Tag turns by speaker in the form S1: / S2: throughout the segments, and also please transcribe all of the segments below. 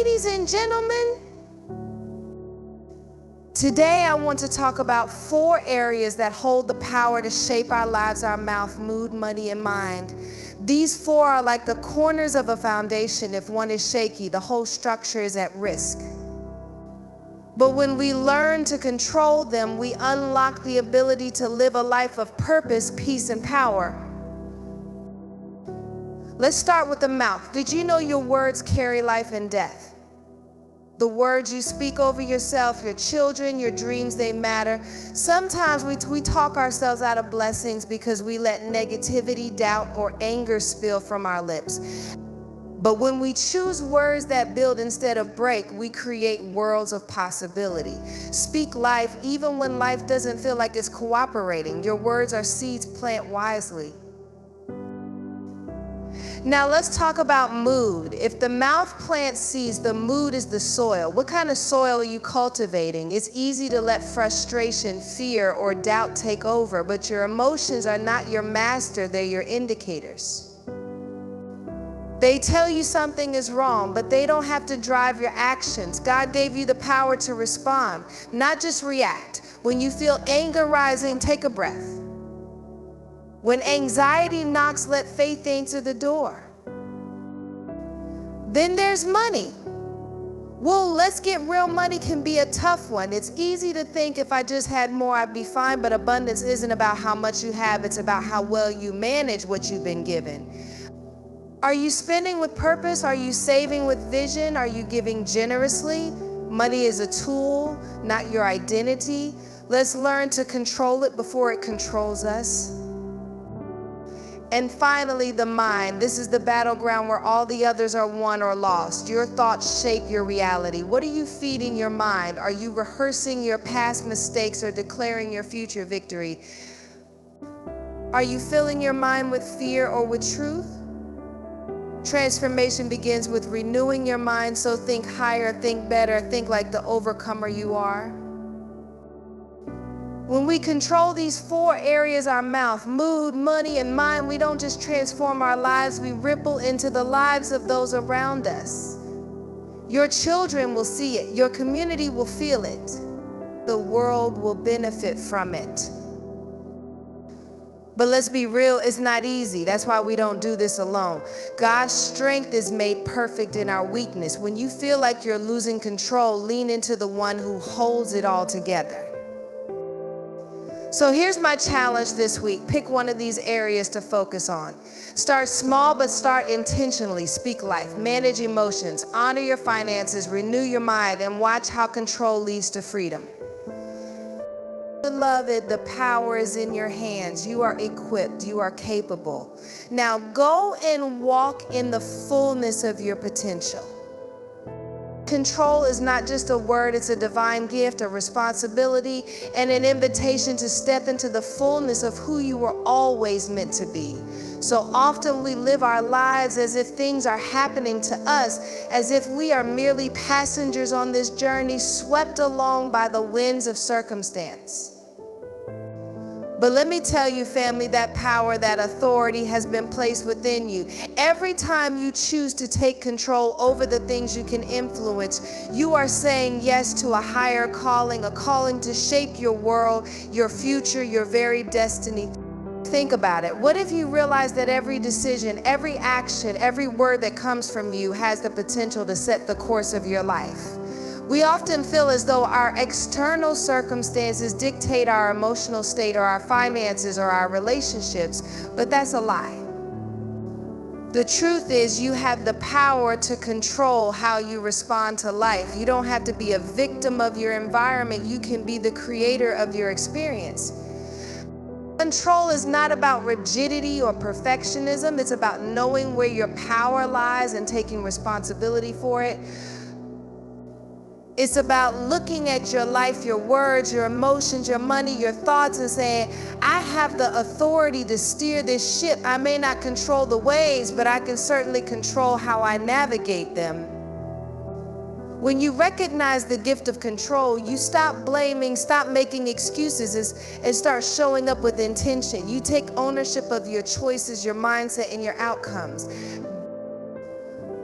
S1: Ladies and gentlemen, today I want to talk about 4 areas that hold the power to shape our lives, our mouth, mood, money, and mind. These 4 are like the corners of a foundation. If one is shaky, the whole structure is at risk. But when we learn to control them, we unlock the ability to live a life of purpose, peace, and power. Let's start with the mouth. Did you know your words carry life and death? The words you speak over yourself, your children, your dreams, they matter. Sometimes we talk ourselves out of blessings because we let negativity, doubt, or anger spill from our lips. But when we choose words that build instead of break, we create worlds of possibility. Speak life even when life doesn't feel like it's cooperating. Your words are seeds, plant wisely. Now let's talk about mood. If the mouth plants seeds, the mood is the soil. What kind of soil are you cultivating? It's easy to let frustration, fear, or doubt take over, but your emotions are not your master, they're your indicators. They tell you something is wrong, but they don't have to drive your actions. God gave you the power to respond, not just react. When you feel anger rising, take a breath. When anxiety knocks, let faith answer the door. Then there's money. Well, let's get real. Money can be a tough one. It's easy to think if I just had more, I'd be fine, but abundance isn't about how much you have, it's about how well you manage what you've been given. Are you spending with purpose? Are you saving with vision? Are you giving generously? Money is a tool, not your identity. Let's learn to control it before it controls us. And finally, the mind. This is the battleground where all the others are won or lost. Your thoughts shape your reality. What are you feeding your mind? Are you rehearsing your past mistakes or declaring your future victory? Are you filling your mind with fear or with truth? Transformation begins with renewing your mind, so think higher, think better, think like the overcomer you are. When we control these 4 areas, our mouth, mood, money, and mind, we don't just transform our lives, we ripple into the lives of those around us. Your children will see it, your community will feel it, the world will benefit from it. But let's be real, it's not easy. That's why we don't do this alone. God's strength is made perfect in our weakness. When you feel like you're losing control, lean into the one who holds it all together. So here's my challenge this week. Pick one of these areas to focus on. Start small, but start intentionally. Speak life, manage emotions, honor your finances, renew your mind, and watch how control leads to freedom. Beloved, the power is in your hands. You are equipped. You are capable. Now go and walk in the fullness of your potential. Control is not just a word, it's a divine gift, a responsibility, and an invitation to step into the fullness of who you were always meant to be. So often we live our lives as if things are happening to us, as if we are merely passengers on this journey, swept along by the winds of circumstance. But let me tell you, family, that power, that authority has been placed within you. Every time you choose to take control over the things you can influence, you are saying yes to a higher calling, a calling to shape your world, your future, your very destiny. Think about it. What if you realize that every decision, every action, every word that comes from you has the potential to set the course of your life? We often feel as though our external circumstances dictate our emotional state or our finances or our relationships, but that's a lie. The truth is you have the power to control how you respond to life. You don't have to be a victim of your environment. You can be the creator of your experience. Control is not about rigidity or perfectionism. It's about knowing where your power lies and taking responsibility for it. It's about looking at your life, your words, your emotions, your money, your thoughts, and saying, I have the authority to steer this ship. I may not control the waves, but I can certainly control how I navigate them. When you recognize the gift of control, you stop blaming, stop making excuses, and start showing up with intention. You take ownership of your choices, your mindset, and your outcomes.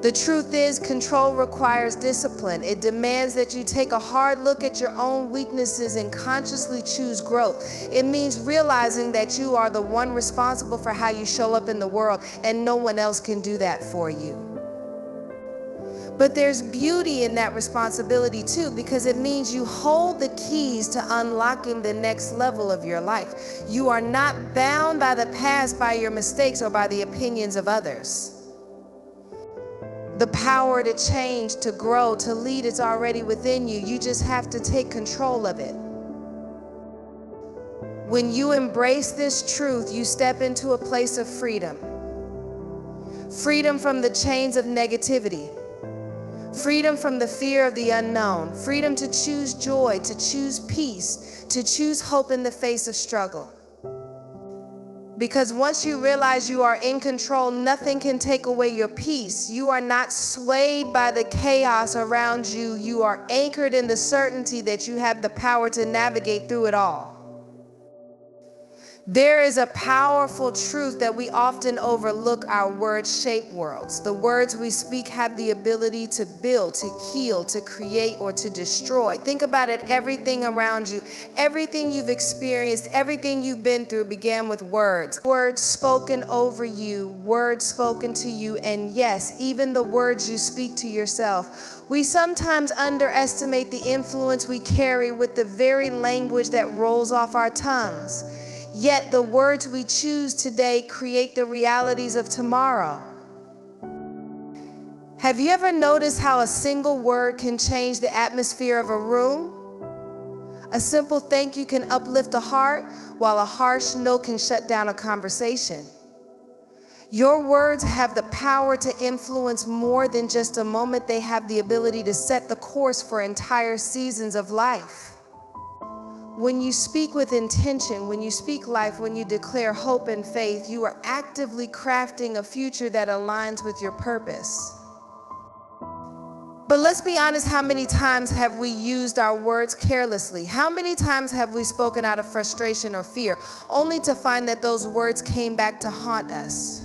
S1: The truth is, control requires discipline. It demands that you take a hard look at your own weaknesses and consciously choose growth. It means realizing that you are the one responsible for how you show up in the world, and no one else can do that for you. But there's beauty in that responsibility too, because it means you hold the keys to unlocking the next level of your life. You are not bound by the past, by your mistakes, or by the opinions of others. The power to change, to grow, to lead is already within you. You just have to take control of it. When you embrace this truth, you step into a place of freedom. Freedom from the chains of negativity. Freedom from the fear of the unknown. Freedom to choose joy, to choose peace, to choose hope in the face of struggle. Because once you realize you are in control, nothing can take away your peace. You are not swayed by the chaos around you. You are anchored in the certainty that you have the power to navigate through it all. There is a powerful truth that we often overlook. Our words shape worlds. The words we speak have the ability to build, to heal, to create, or to destroy. Think about it. Everything around you, everything you've experienced, everything you've been through began with words. Words spoken over you, words spoken to you, and yes, even the words you speak to yourself. We sometimes underestimate the influence we carry with the very language that rolls off our tongues. Yet the words we choose today create the realities of tomorrow. Have you ever noticed how a single word can change the atmosphere of a room? A simple thank you can uplift a heart, while a harsh no can shut down a conversation. Your words have the power to influence more than just a moment. They have the ability to set the course for entire seasons of life. When you speak with intention, when you speak life, when you declare hope and faith, you are actively crafting a future that aligns with your purpose. But let's be honest, how many times have we used our words carelessly? How many times have we spoken out of frustration or fear, only to find that those words came back to haunt us?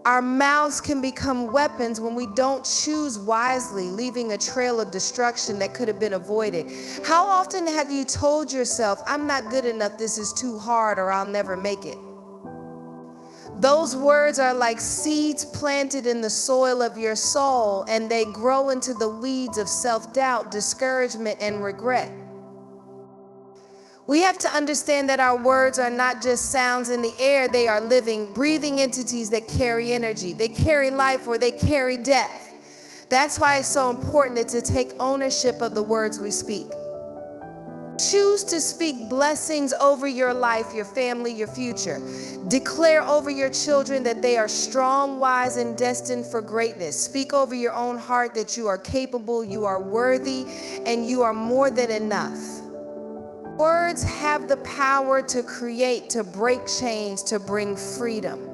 S1: Our mouths can become weapons when we don't choose wisely, leaving a trail of destruction that could have been avoided. How often have you told yourself, I'm not good enough, this is too hard, or I'll never make it? Those words are like seeds planted in the soil of your soul, and they grow into the weeds of self-doubt, discouragement, and regret. We have to understand that our words are not just sounds in the air. They are living, breathing entities that carry energy. They carry life, or they carry death. That's why it's so important to take ownership of the words we speak. Choose to speak blessings over your life, your family, your future. Declare over your children that they are strong, wise, and destined for greatness. Speak over your own heart that you are capable, you are worthy, and you are more than enough. Words have the power to create, to break chains, to bring freedom.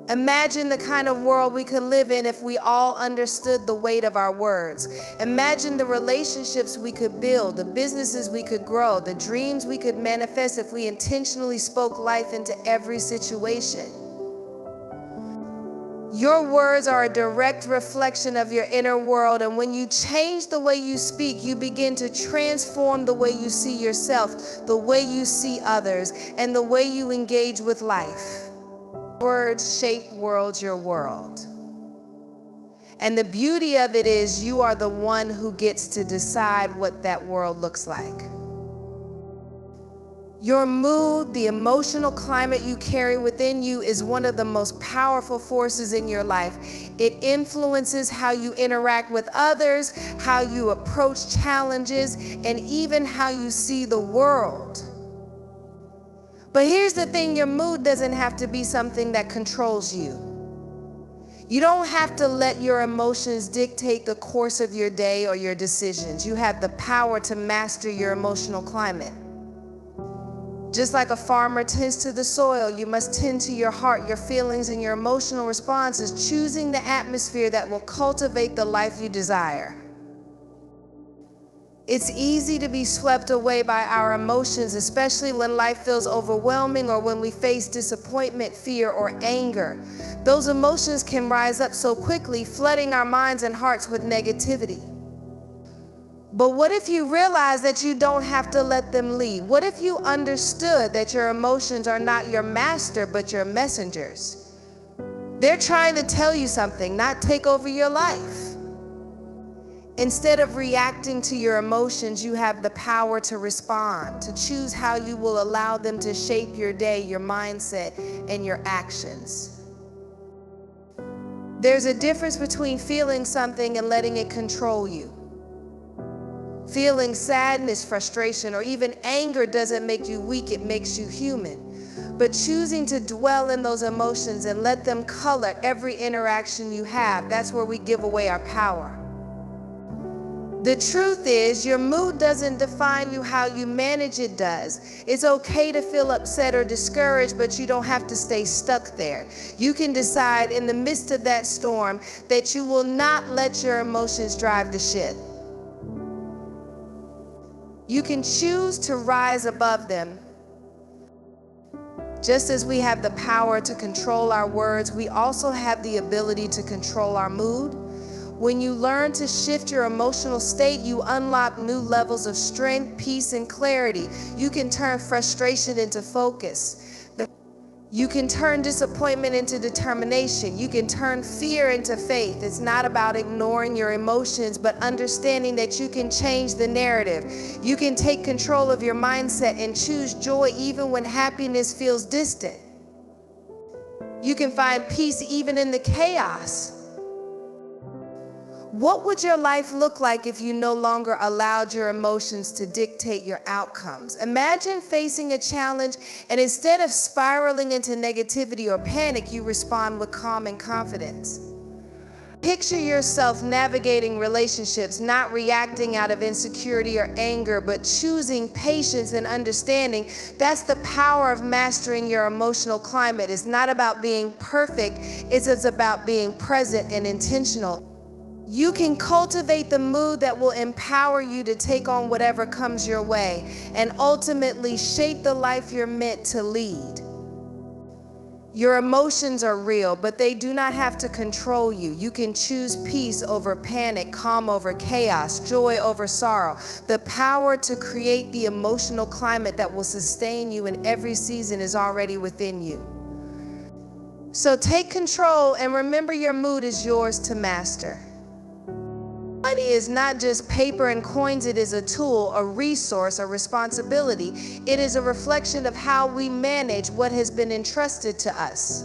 S1: Imagine the kind of world we could live in if we all understood the weight of our words. Imagine the relationships we could build, the businesses we could grow, the dreams we could manifest if we intentionally spoke life into every situation. Your words are a direct reflection of your inner world, and when you change the way you speak, you begin to transform the way you see yourself, the way you see others, and the way you engage with life. Words shape worlds, your world. And the beauty of it is you are the one who gets to decide what that world looks like. Your mood, the emotional climate you carry within you, is one of the most powerful forces in your life. It influences how you interact with others, how you approach challenges, and even how you see the world. But here's the thing, your mood doesn't have to be something that controls you. You don't have to let your emotions dictate the course of your day or your decisions. You have the power to master your emotional climate. Just like a farmer tends to the soil, you must tend to your heart, your feelings, and your emotional responses, choosing the atmosphere that will cultivate the life you desire. It's easy to be swept away by our emotions, especially when life feels overwhelming or when we face disappointment, fear, or anger. Those emotions can rise up so quickly, flooding our minds and hearts with negativity. But what if you realize that you don't have to let them lead? What if you understood that your emotions are not your master, but your messengers? They're trying to tell you something, not take over your life. Instead of reacting to your emotions, you have the power to respond, to choose how you will allow them to shape your day, your mindset, and your actions. There's a difference between feeling something and letting it control you. Feeling sadness, frustration, or even anger doesn't make you weak, it makes you human. But choosing to dwell in those emotions and let them color every interaction you have, that's where we give away our power. The truth is, your mood doesn't define you, how you manage it does. It's okay to feel upset or discouraged, but you don't have to stay stuck there. You can decide in the midst of that storm that you will not let your emotions drive the ship. You can choose to rise above them. Just as we have the power to control our words, we also have the ability to control our mood. When you learn to shift your emotional state, you unlock new levels of strength, peace, and clarity. You can turn frustration into focus. You can turn disappointment into determination. You can turn fear into faith. It's not about ignoring your emotions, but understanding that you can change the narrative. You can take control of your mindset and choose joy even when happiness feels distant. You can find peace even in the chaos. What would your life look like if you no longer allowed your emotions to dictate your outcomes? Imagine facing a challenge and instead of spiraling into negativity or panic, you respond with calm and confidence. Picture yourself navigating relationships, not reacting out of insecurity or anger, but choosing patience and understanding. That's the power of mastering your emotional climate. It's not about being perfect, it's about being present and intentional. You can cultivate the mood that will empower you to take on whatever comes your way and ultimately shape the life you're meant to lead. Your emotions are real, but they do not have to control you. You can choose peace over panic, calm over chaos, joy over sorrow. The power to create the emotional climate that will sustain you in every season is already within you. So take control and remember your mood is yours to master. Money is not just paper and coins, it is a tool, a resource, a responsibility. It is a reflection of how we manage what has been entrusted to us.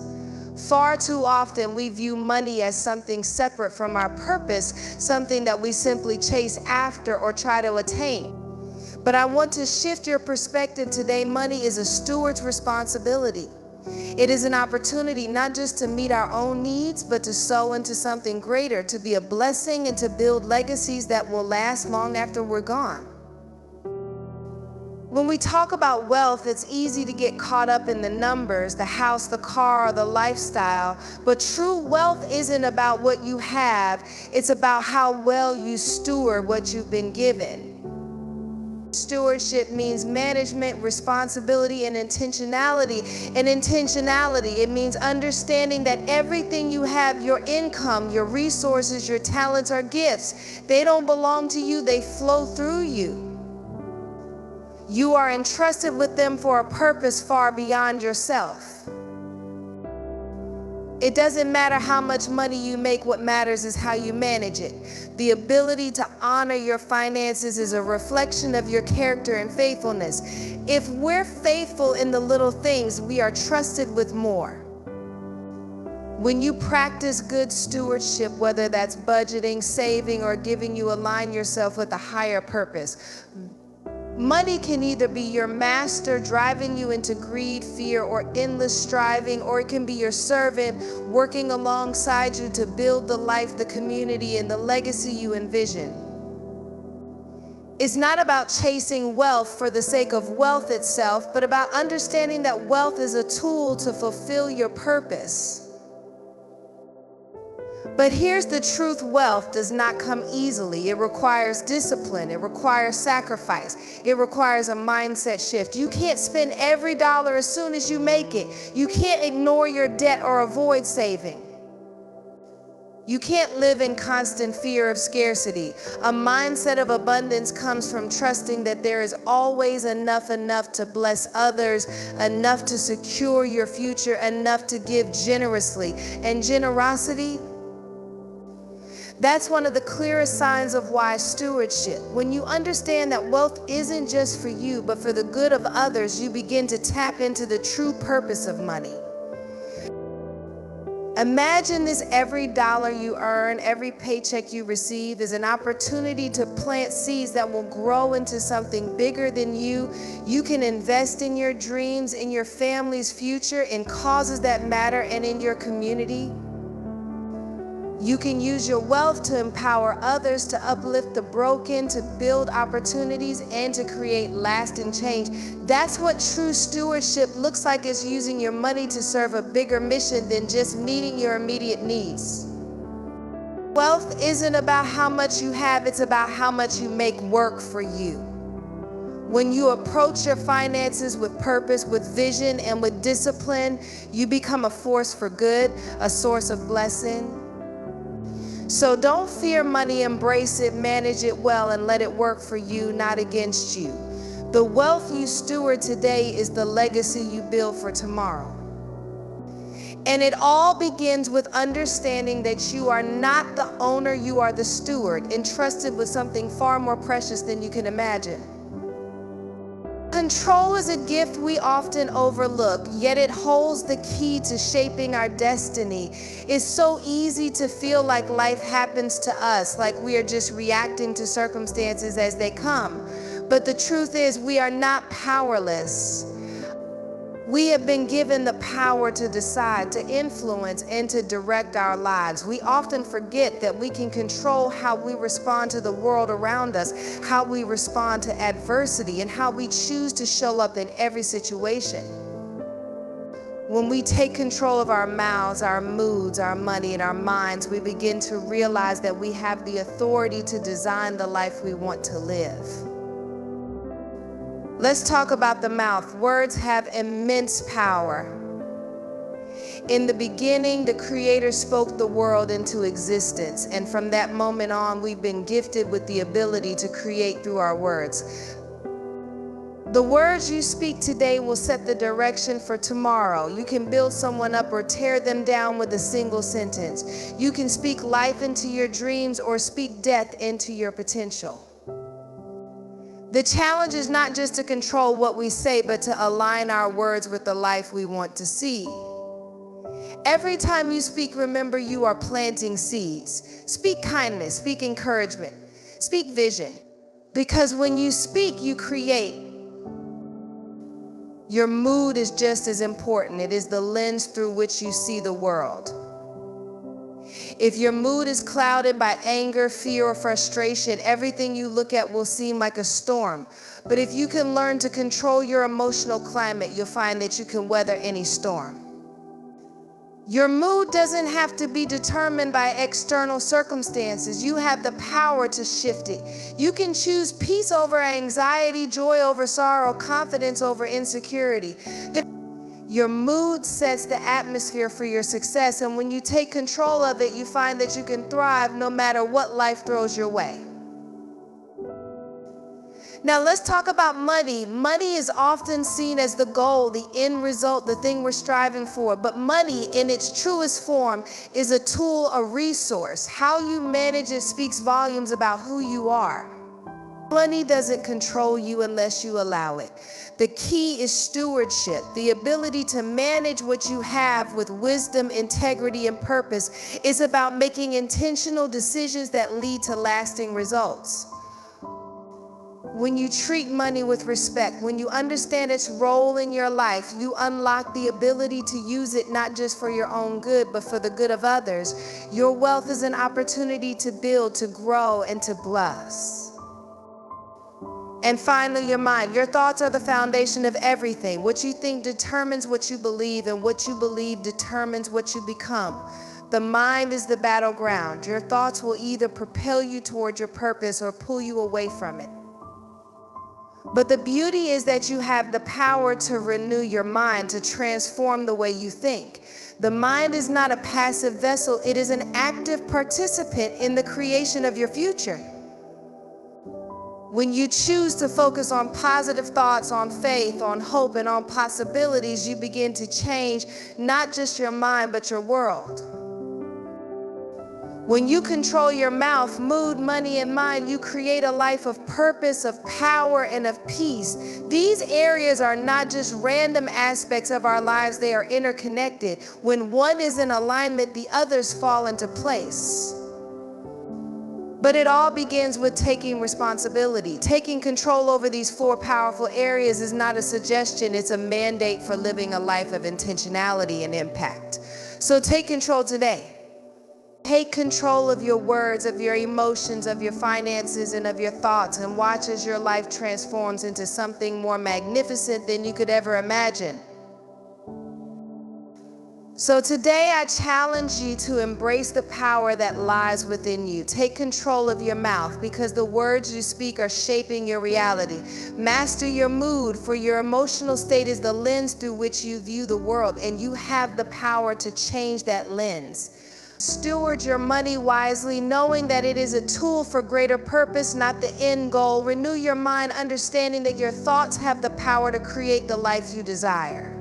S1: Far too often we view money as something separate from our purpose, something that we simply chase after or try to attain. But I want to shift your perspective today. Money is a steward's responsibility. It is an opportunity not just to meet our own needs, but to sow into something greater, to be a blessing and to build legacies that will last long after we're gone. When we talk about wealth, it's easy to get caught up in the numbers, the house, the car, the lifestyle. But true wealth isn't about what you have, it's about how well you steward what you've been given. Stewardship means management, responsibility, and intentionality. And intentionality, it means understanding that everything you have, your income, your resources, your talents are gifts. They don't belong to you, they flow through you. You are entrusted with them for a purpose far beyond yourself. It doesn't matter how much money you make, what matters is how you manage it. The ability to honor your finances is a reflection of your character and faithfulness. If we're faithful in the little things, we are trusted with more. When you practice good stewardship, whether that's budgeting, saving, or giving, you align yourself with a higher purpose. Money can either be your master, driving you into greed, fear, or endless striving, or it can be your servant, working alongside you to build the life, the community, and the legacy you envision. It's not about chasing wealth for the sake of wealth itself, but about understanding that wealth is a tool to fulfill your purpose. But here's the truth: wealth does not come easily. It requires discipline. It requires sacrifice. It requires a mindset shift. You can't spend every dollar as soon as you make it. You can't ignore your debt or avoid saving. You can't live in constant fear of scarcity. A mindset of abundance comes from trusting that there is always enough to bless others, enough to secure your future, enough to give generously. And generosity, that's one of the clearest signs of wise stewardship. When you understand that wealth isn't just for you, but for the good of others, you begin to tap into the true purpose of money. Imagine this: every dollar you earn, every paycheck you receive is an opportunity to plant seeds that will grow into something bigger than you. You can invest in your dreams, in your family's future, in causes that matter, and in your community. You can use your wealth to empower others, to uplift the broken, to build opportunities, and to create lasting change. That's what true stewardship looks like: is using your money to serve a bigger mission than just meeting your immediate needs. Wealth isn't about how much you have, it's about how much you make work for you. When you approach your finances with purpose, with vision, and with discipline, you become a force for good, a source of blessing. So don't fear money, embrace it, manage it well, and let it work for you, not against you. The wealth you steward today is the legacy you build for tomorrow. And it all begins with understanding that you are not the owner, you are the steward, entrusted with something far more precious than you can imagine. Control is a gift we often overlook, yet it holds the key to shaping our destiny. It's so easy to feel like life happens to us, like we are just reacting to circumstances as they come. But the truth is, we are not powerless. We have been given the power to decide, to influence, and to direct our lives. We often forget that we can control how we respond to the world around us, how we respond to adversity, and how we choose to show up in every situation. When we take control of our mouths, our moods, our money, and our minds, we begin to realize that we have the authority to design the life we want to live. Let's talk about the mouth. Words have immense power. In the beginning, the Creator spoke the world into existence, and from that moment on, we've been gifted with the ability to create through our words. The words you speak today will set the direction for tomorrow. You can build someone up or tear them down with a single sentence. You can speak life into your dreams or speak death into your potential. The challenge is not just to control what we say, but to align our words with the life we want to see. Every time you speak, remember you are planting seeds. Speak kindness, speak encouragement, speak vision. Because when you speak, you create. Your mood is just as important. It is the lens through which you see the world. If your mood is clouded by anger, fear, or frustration, everything you look at will seem like a storm. But if you can learn to control your emotional climate, you'll find that you can weather any storm. Your mood doesn't have to be determined by external circumstances. You have the power to shift it. You can choose peace over anxiety, joy over sorrow, confidence over insecurity. Your mood sets the atmosphere for your success, and when you take control of it, you find that you can thrive no matter what life throws your way. Now let's talk about money. Money is often seen as the goal, the end result, the thing we're striving for. But money in its truest form is a tool, a resource. How you manage it speaks volumes about who you are. Money doesn't control you unless you allow it. The key is stewardship, the ability to manage what you have with wisdom, integrity, and purpose. It's about making intentional decisions that lead to lasting results. When you treat money with respect, when you understand its role in your life, you unlock the ability to use it not just for your own good, but for the good of others. Your wealth is an opportunity to build, to grow, and to bless. And finally, your mind. Your thoughts are the foundation of everything. What you think determines what you believe, and what you believe determines what you become. The mind is the battleground. Your thoughts will either propel you toward your purpose or pull you away from it. But the beauty is that you have the power to renew your mind, to transform the way you think. The mind is not a passive vessel, it is an active participant in the creation of your future. When you choose to focus on positive thoughts, on faith, on hope, and on possibilities, you begin to change not just your mind, but your world. When you control your mouth, mood, money, and mind, you create a life of purpose, of power, and of peace. These areas are not just random aspects of our lives, they are interconnected. When one is in alignment, the others fall into place. But it all begins with taking responsibility. Taking control over these four powerful areas is not a suggestion, it's a mandate for living a life of intentionality and impact. So take control today. Take control of your words, of your emotions, of your finances, and of your thoughts, and watch as your life transforms into something more magnificent than you could ever imagine. So today I challenge you to embrace the power that lies within you. Take control of your mouth because the words you speak are shaping your reality. Master your mood, for your emotional state is the lens through which you view the world, and you have the power to change that lens. Steward your money wisely, knowing that it is a tool for greater purpose, not the end goal. Renew your mind, understanding that your thoughts have the power to create the life you desire.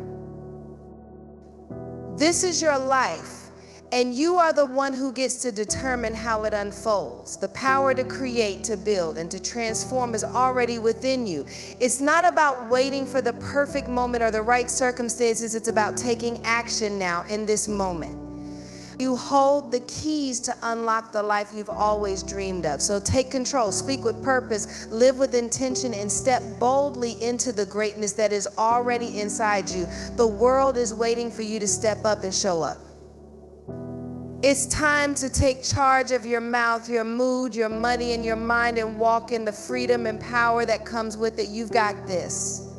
S1: This is your life, and you are the one who gets to determine how it unfolds. The power to create, to build, and to transform is already within you. It's not about waiting for the perfect moment or the right circumstances. It's about taking action now in this moment. You hold the keys to unlock the life you've always dreamed of. So take control, speak with purpose, live with intention, and step boldly into the greatness that is already inside you. The world is waiting for you to step up and show up. It's time to take charge of your mouth, your mood, your money, and your mind, and walk in the freedom and power that comes with it. You've got this.